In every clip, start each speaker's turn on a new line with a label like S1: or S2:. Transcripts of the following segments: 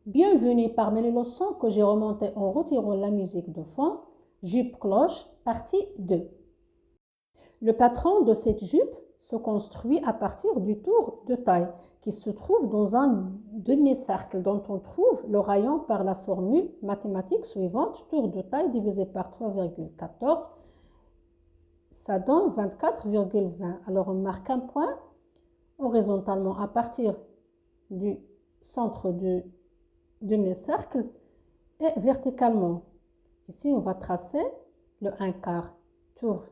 S1: Bienvenue parmi les leçons que j'ai remontées en retirant la musique de fond. Jupe cloche, partie 2. Le patron de cette jupe se construit à partir du tour de taille qui se trouve dans un demi-cercle dont on trouve le rayon par la formule mathématique suivante. Tour de taille divisé par 3,14, ça donne 24,20. Alors on marque un point horizontalement à partir du centre du demi-cercle et verticalement. Ici, on va tracer le 1/4 tour,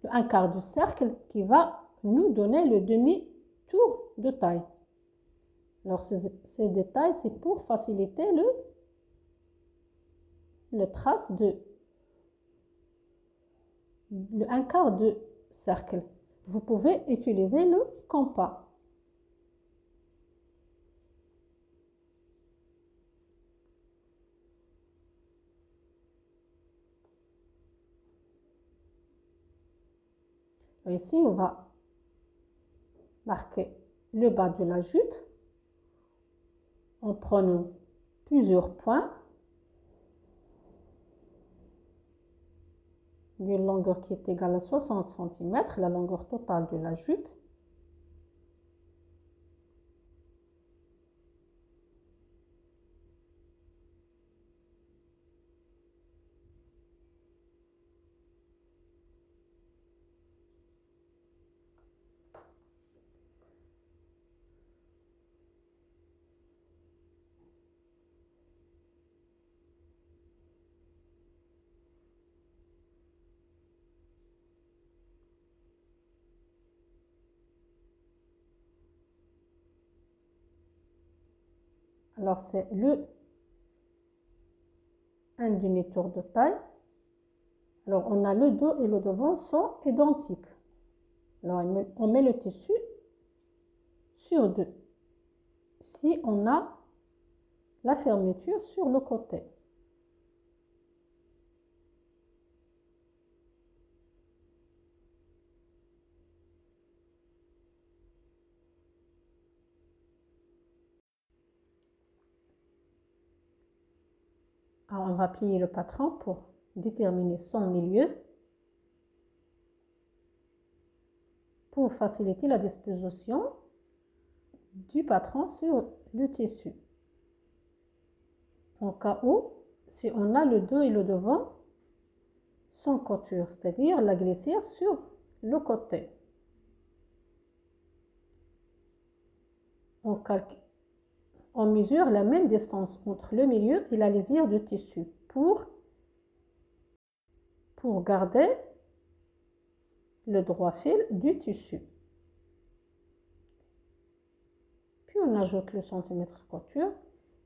S1: le 1/4 du cercle qui va nous donner le demi-tour de taille. Alors, ces détails, c'est pour faciliter le trace de le 1/4 de cercle. Vous pouvez utiliser le compas. Ici, on va marquer le bas de la jupe en prenant plusieurs points d'une longueur qui est égale à 60 cm, la longueur totale de la jupe. Alors, c'est un demi-tour de taille. Alors, on a le dos et le devant sont identiques. Alors, on met le tissu sur deux. Si on a la fermeture sur le côté. Alors, on va plier le patron pour déterminer son milieu pour faciliter la disposition du patron sur le tissu. En cas où, si on a le dos et le devant sans couture, c'est-à-dire la glissière sur le côté. On mesure la même distance entre le milieu et la lisière du tissu pour garder le droit fil du tissu. Puis on ajoute le centimètre couture.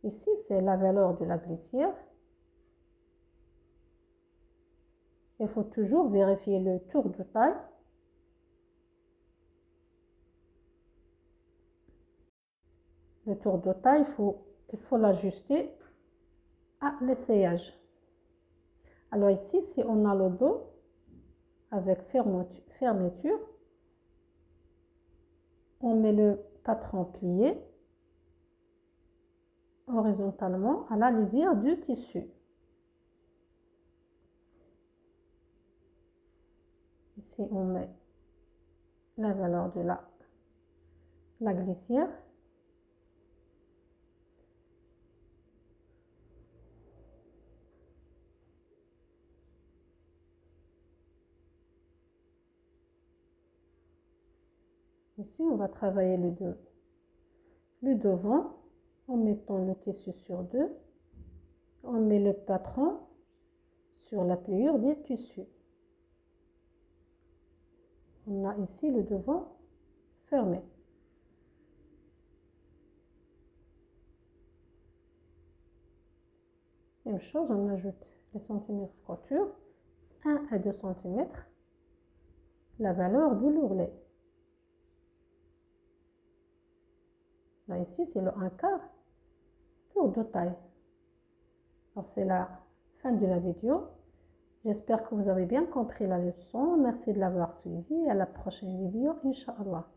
S1: Ici, c'est la valeur de la glissière. Il faut toujours vérifier le tour de taille. Le tour de taille, il faut l'ajuster à l'essayage. Alors ici, si on a le dos avec fermeture, on met le patron plié horizontalement à la lisière du tissu. Ici, on met la valeur de la glissière. Ici, on va travailler le devant en mettant le tissu sur deux. On met le patron sur la pliure du tissu. On a ici le devant fermé. Même chose, on ajoute les centimètres couture, 1 à 2 cm, la valeur de l'ourlet. Là, ici, c'est le 1/4 tour de taille. Alors, c'est la fin de la vidéo. J'espère que vous avez bien compris la leçon. Merci de l'avoir suivi. À la prochaine vidéo, Inch'Allah.